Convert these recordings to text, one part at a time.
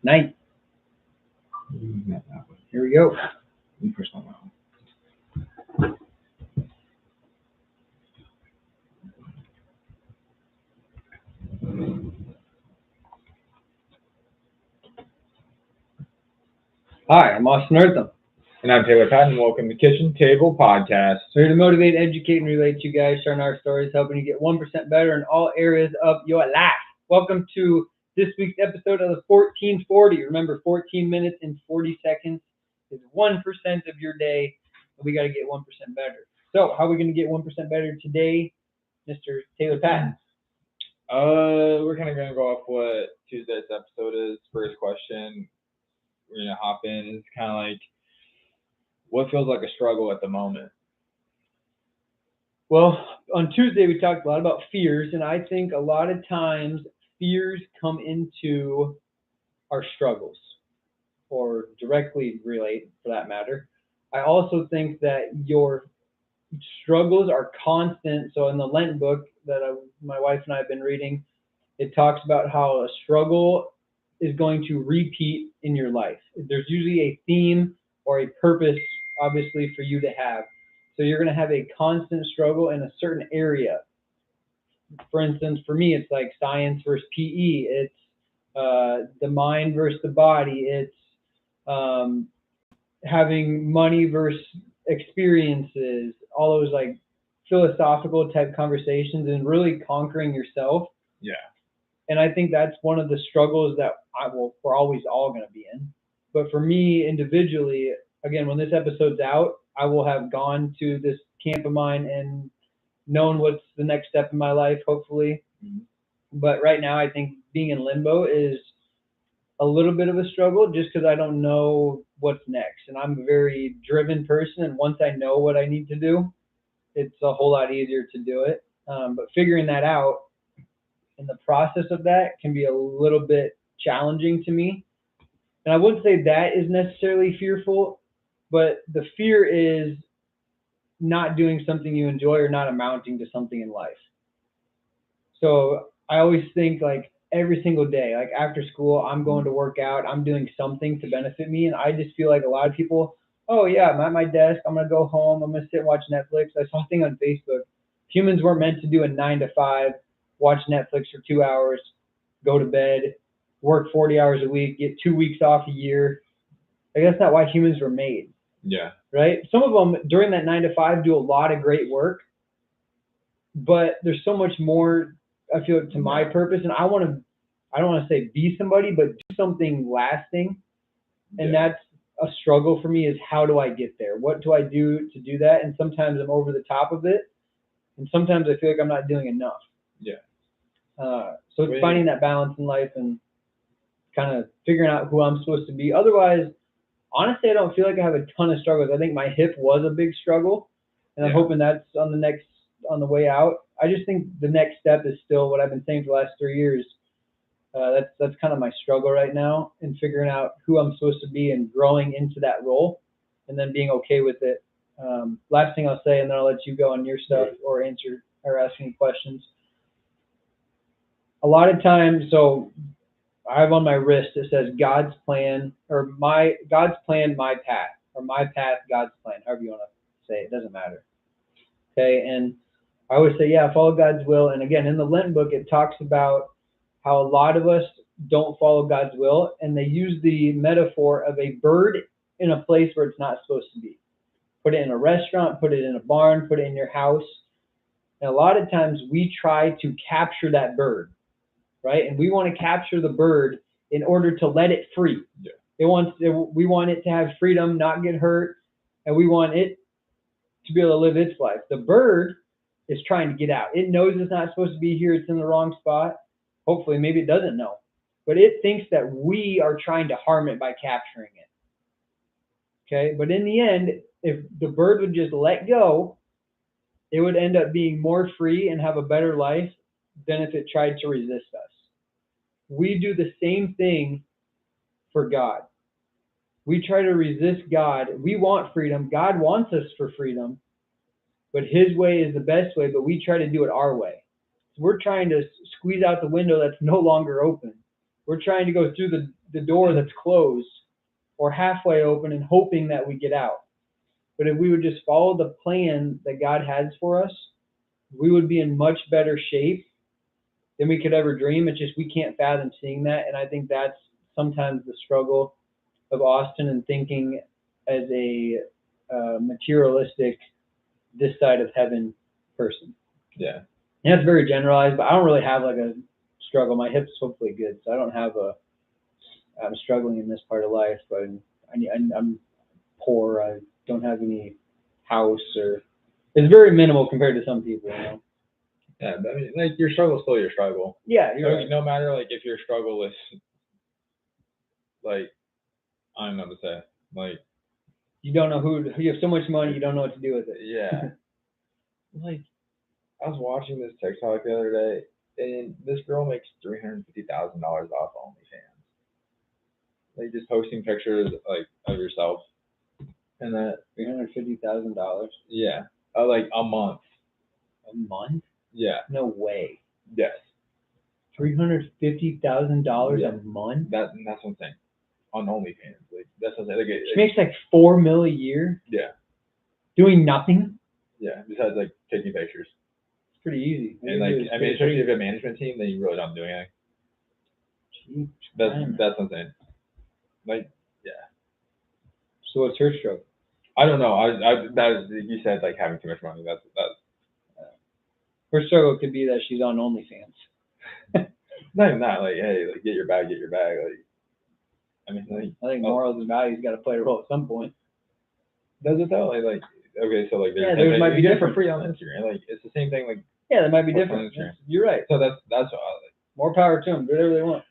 Night. Here we go. You push that one. Hi, I'm Austin Eartham. And I'm Taylor Patton. Welcome to Kitchen Table Podcast. We're here to motivate, educate, and relate to you guys, sharing our stories, helping you get 1% better in all areas of your life. Welcome to this week's episode of the 1440. Remember, 14 minutes and 40 seconds is 1% of your day, and we got to get 1% better. So, how are we going to get 1% better today, Mr. Taylor Patton? We're kind of going to go off what Tuesday's episode is. First question, we're going to hop in. It's kind of like, what feels like a struggle at the moment? Well, on Tuesday, we talked a lot about fears, and I think a lot of times fears come into our struggles, or directly relate for that matter. I also think that your struggles are constant. So in the Lent book that my wife and I have been reading, it talks about how a struggle is going to repeat in your life. There's usually a theme or a purpose, obviously, for you to have. So you're going to have a constant struggle in a certain area. For instance, for me, it's like science versus PE. It's the mind versus the body. It's having money versus experiences. All those like philosophical type conversations and really conquering yourself. Yeah. And I think that's one of the struggles that we're always all going to be in. But for me individually, again, when this episode's out, I will have gone to this camp of mine and known what's the next step in my life, hopefully. Mm-hmm. But right now, I think being in limbo is a little bit of a struggle just because I don't know what's next. And I'm a very driven person. And once I know what I need to do, it's a whole lot easier to do it. But figuring that out in the process of that can be a little bit challenging to me. And I wouldn't say that is necessarily fearful, but the fear is not doing something you enjoy or not amounting to something in life. So I always think like every single day, like after school, I'm going to work out, I'm doing something to benefit me. And I just feel like a lot of people, oh yeah, I'm at my desk, I'm going to go home, I'm going to sit and watch Netflix. I saw a thing on Facebook. Humans weren't meant to do a 9 to 5, watch Netflix for 2 hours, go to bed, work 40 hours a week, get 2 weeks off a year. Like that's not why humans were made. Yeah. Right? Some of them during that 9 to 5 do a lot of great work, but there's so much more, I feel like, to my purpose. And I don't want to say be somebody, but do something lasting. And that's a struggle for me, is how do I get there? What do I do to do that? And sometimes I'm over the top of it. And sometimes I feel like I'm not doing enough. Yeah. So it's finding that balance in life and kind of figuring out who I'm supposed to be. Otherwise, honestly, I don't feel like I have a ton of struggles. I think my hip was a big struggle, and I'm hoping that's on the way out. I just think the next step is still what I've been saying for the last 3 years. That's kind of my struggle right now, in figuring out who I'm supposed to be and growing into that role, and then being okay with it. Last thing I'll say, and then I'll let you go on your stuff or answer or ask any questions. A lot of times, so I have on my wrist, it says God's plan, or God's plan, my path, or my path, God's plan, however you want to say it, doesn't matter. Okay, and I always say, yeah, follow God's will. And again, in the Lent book, it talks about how a lot of us don't follow God's will, and they use the metaphor of a bird in a place where it's not supposed to be. Put it in a restaurant, put it in a barn, put it in your house. And a lot of times we try to capture that bird, right? And we want to capture the bird in order to let it free. Yeah. We want it to have freedom, not get hurt, and we want it to be able to live its life. The bird is trying to get out. It knows it's not supposed to be here. It's in the wrong spot. Hopefully, maybe it doesn't know. But it thinks that we are trying to harm it by capturing it. Okay? But in the end, if the bird would just let go, it would end up being more free and have a better life than if it tried to resist us. We do the same thing for God. We try to resist God. We want freedom. God wants us for freedom, but his way is the best way, but we try to do it our way. So we're trying to squeeze out the window that's no longer open. We're trying to go through the door that's closed or halfway open and hoping that we get out. But if we would just follow the plan that God has for us, we would be in much better shape than we could ever dream. It's just we can't fathom seeing that. And I think that's sometimes the struggle of Austin and thinking as a materialistic, this side of heaven person. Yeah. And that's very generalized, but I don't really have like a struggle. My hip's hopefully good, so I don't have I'm struggling in this part of life, but I'm poor. I don't have any house, or it's very minimal compared to some people, you know. Yeah, but I mean, like your struggle's still your struggle. Yeah, you're right. No matter like if your struggle is like, I don't know what to say. Like, You don't know you have so much money, you don't know what to do with it. yeah. Like, I was watching this TikTok the other day, and this girl makes $350,000 off OnlyFans. Like just posting pictures like of yourself, and that $350,000 yeah, like a month. a month? Yeah. No way. Yes. $350,000 Yeah. a month? That's what I'm saying. On OnlyFans, like that's what I'm saying. Like, She makes like $4 million a year yeah, doing nothing. yeah. Besides like taking pictures, It's pretty easy. and like I mean, especially if you have a management team, then you really don't do anything. Jeez, That's man. what I'm saying. Like, So what's her struggle? I don't know. That is, you said like having too much money. That's Her struggle could be that she's on OnlyFans. not even that. Like, hey, like get your bag. Like, I mean, like, I think morals and values got to play a role at some point. does it though? Like, okay, so like Yeah, theirs might be you get it different. for free on Instagram. Like, it's the same thing. Like, Yeah, that might be What's different. on Instagram? You're right. so that's what More power to them. Do whatever they want.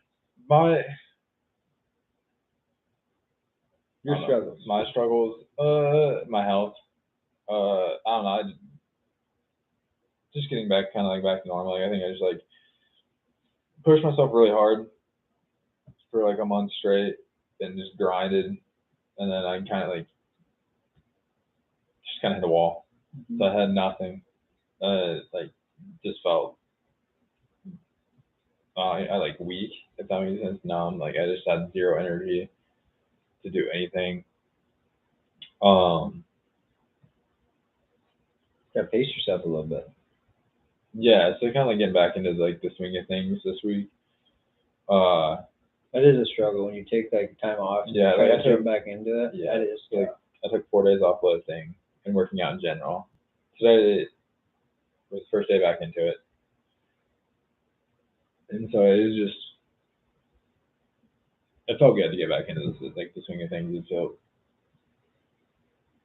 Your I don't know. struggles. My struggles, my health. I don't know. Just getting back, kind of like back to normal. Like, I think I just like pushed myself really hard for like a month straight, and just grinded, and then I kind of like just kind of hit a wall. So I had nothing. Like just felt I like weak, if that makes sense. Numb. Like I just had zero energy to do anything. Got to pace yourself a little bit. Yeah, so kind of like getting back into like the swing of things this week. That is a struggle when you take like time off. Yeah, try like, to jump back into it. yeah, That is like I took 4 days off lifting and working out in general. Today was the first day back into it, and so it was just it felt good to get back into this like the swing of things. It felt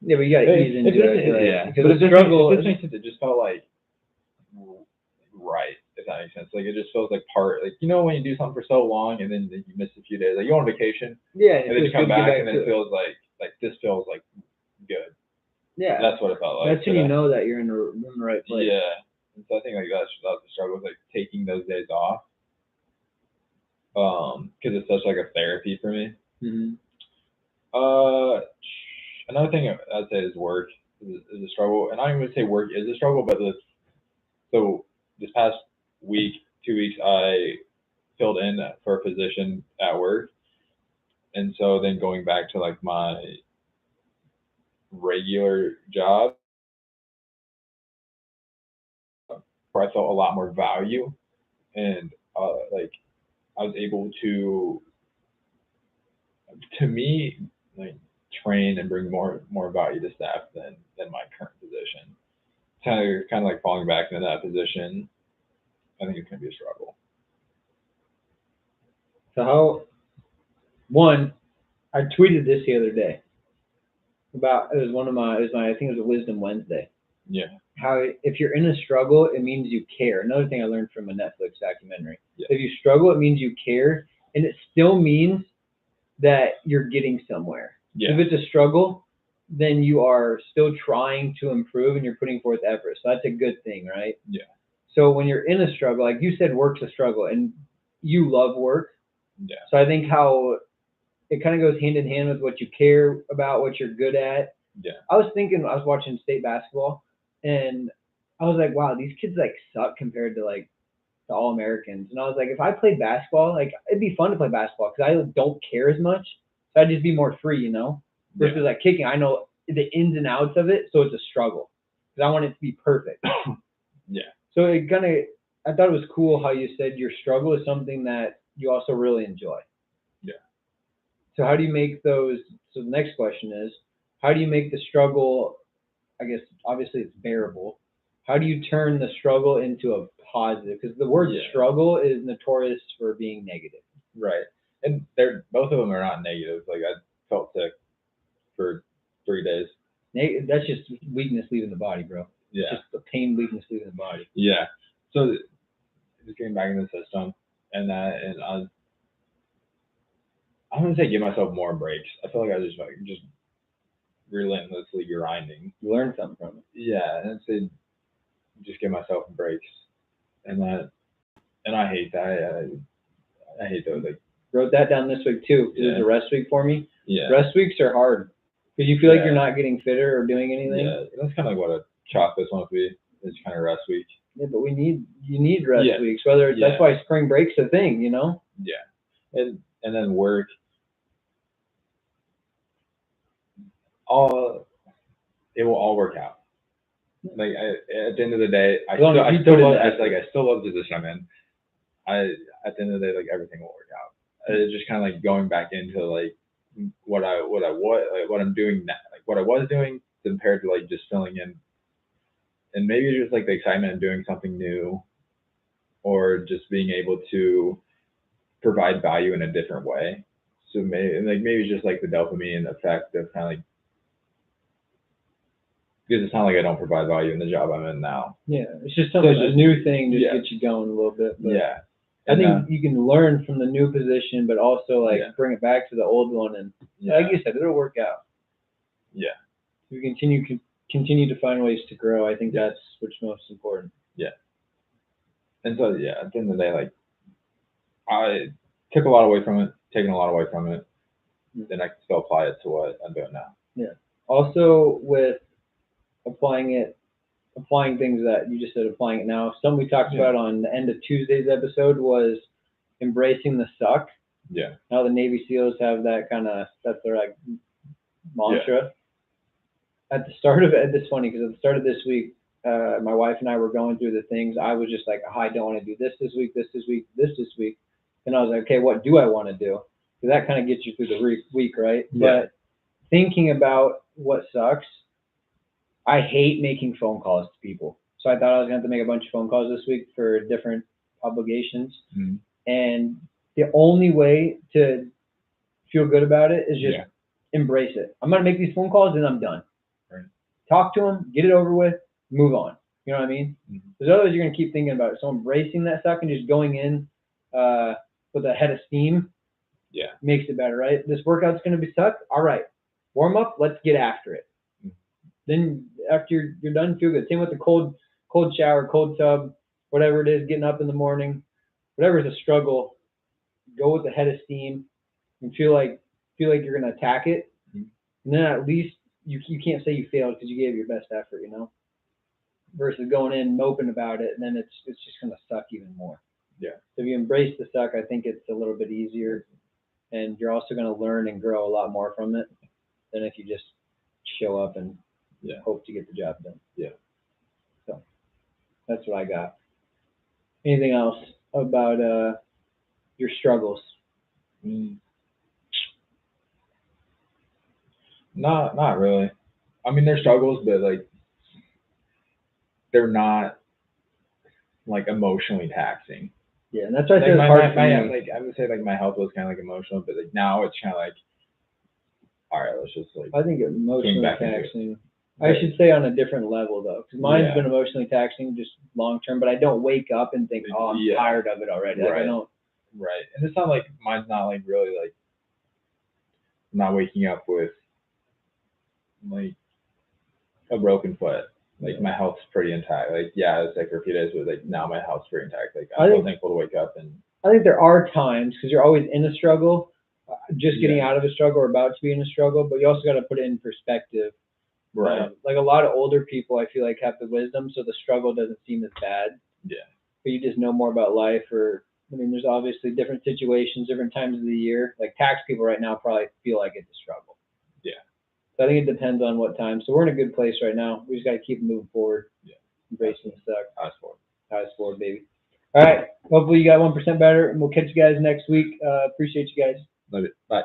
Yeah, but you got to ease into it. yeah, Because but the struggle. it just felt like right, if that makes sense. Like it just feels like part, like you know when you do something for so long and then you miss a few days, like you go on vacation Yeah, and then you come back and then to it feels like this feels like good. Yeah, That's what it felt like. that's when you know that you're in the right place. Yeah, and so I think like that's the struggle with like taking those days off, because it's such like a therapy for me. Mm-hmm. Another thing I'd say is work is a struggle, and I'm going to say work is a struggle, but so this past week, 2 weeks, I filled in for a position at work, and so then going back to like my regular job, where I felt a lot more value, and like I was able to me, like train and bring more value to staff than my current position. Kind of like falling back into that position, I think it's gonna be a struggle. So I tweeted this the other day about it was I think it was a Wisdom Wednesday. Yeah. How if you're in a struggle, it means you care. Another thing I learned from a Netflix documentary. Yeah. If you struggle, it means you care, and it still means that you're getting somewhere. Yeah. If it's a struggle, then you are still trying to improve and you're putting forth effort. So that's a good thing, right? Yeah. So when you're in a struggle, like you said, work's a struggle, and you love work. Yeah. So I think how it kind of goes hand in hand with what you care about, what you're good at. Yeah. I was watching state basketball, and I was like, wow, these kids like suck compared to like the All-Americans. And I was like, if I played basketball, like it'd be fun to play basketball because I don't care as much. So I'd just be more free, you know? Versus like kicking, I know the ins and outs of it, so it's a struggle. Because I want it to be perfect. Yeah. So it kind of, I thought it was cool how you said your struggle is something that you also really enjoy. Yeah. So how do you make those, so the next question is, how do you make the struggle, I guess, obviously it's bearable. How do you turn the struggle into a positive? Because the word struggle is notorious for being negative. Right. And both of them are not negative. Like I felt sick for 3 days. That's just weakness leaving the body, bro. Yeah. Just the pain, weakness leaving the body. Yeah. So just getting back in the system and I'm gonna say give myself more breaks. I feel like I was just relentlessly grinding. You learn something from it. Yeah, and I'd say just give myself breaks, and I hate that. I hate those. Like, wrote that down this week too. It was a rest week for me. Yeah. Rest weeks are hard because you feel like you're not getting fitter or doing anything. Yeah, that's kind of like what a chocolate's supposed to be. It's kind of rest week. Yeah, but you need rest weeks. Whether it's, that's why spring break's a thing, you know. Yeah, and then work. It will all work out. Like at the end of the day, I still love the position I'm in. At the end of the day, like everything will work out. It's just kind of like going back into like what I'm doing now, like what I was doing compared to like just filling in, and maybe it's just like the excitement of doing something new, or just being able to provide value in a different way. So maybe it's just like the dopamine effect of kind of like, because it's not like I don't provide value in the job I'm in now. Yeah, it's just something, a new thing to get you going a little bit. But yeah. I think you can learn from the new position, but also like bring it back to the old one, and like you said, it'll work out. Yeah. We continue to find ways to grow. I think that's what's most important. Yeah. And so at the end of the day, like I took a lot away from it, taken a lot away from it, then I can still apply it to what I'm doing now. Yeah. Also with applying things that you just said, applying it now. Something we talked about on the end of Tuesday's episode was embracing the suck. Yeah. Now the Navy SEALs have that that's their like mantra. At the start of it, it's funny because at the start of this week, my wife and I were going through the things. I was just like, I don't want to do this week, this week. And I was like, okay, what do I want to do? Because that kind of gets you through the week, right? Yeah. But thinking about what sucks, I hate making phone calls to people. So I thought I was going to have to make a bunch of phone calls this week for different obligations. Mm-hmm. And the only way to feel good about it is just embrace it. I'm going to make these phone calls and I'm done. Right. Talk to them, get it over with, move on. You know what I mean? Mm-hmm. Because otherwise you're going to keep thinking about it. So embracing that suck and just going in with a head of steam makes it better, right? This workout's going to be suck. All right. Warm up. Let's get after it. Then after you're done, feel good. Same with the cold shower, cold tub, whatever it is, getting up in the morning, whatever is a struggle, go with the head of steam and feel like you're gonna attack it. Mm-hmm. And then at least you can't say you failed because you gave your best effort, you know. Versus going in moping about it, and then it's just gonna suck even more. Yeah. So if you embrace the suck, I think it's a little bit easier, and you're also gonna learn and grow a lot more from it than if you just show up and hope to get the job done. Yeah. So that's what I got. Anything else about your struggles? Not really. I mean, they're struggles, but like they're not like emotionally taxing. Yeah, and that's why I say it's hard for me. Like I would say like my health was kind of like emotional, but like now it's kind of like, all right, let's just like. I think emotionally taxing. I should say on a different level though, because mine's been emotionally taxing just long term, but I don't wake up and think, oh, I'm tired of it already. Like, I don't. Right, and it's not like mine's not like really like not waking up with like a broken foot. Like my health's pretty intact. Like it's like for a few days, but like now my health's pretty intact. Like I'm so thankful to wake up. And I think there are times because you're always in a struggle, just getting out of a struggle or about to be in a struggle, but you also got to put it in perspective. Right. Like a lot of older people, I feel like have the wisdom, so the struggle doesn't seem as bad. Yeah. but you just know more about life, or I mean, there's obviously different situations, different times of the year. Like tax people right now probably feel like it's a struggle. Yeah. So I think it depends on what time. So we're in a good place right now. We just got to keep moving forward. Yeah. Embracing the suck. Highest forward. Highest forward, baby. All right. Hopefully you got 1% better, and we'll catch you guys next week. Appreciate you guys. Love it. Bye.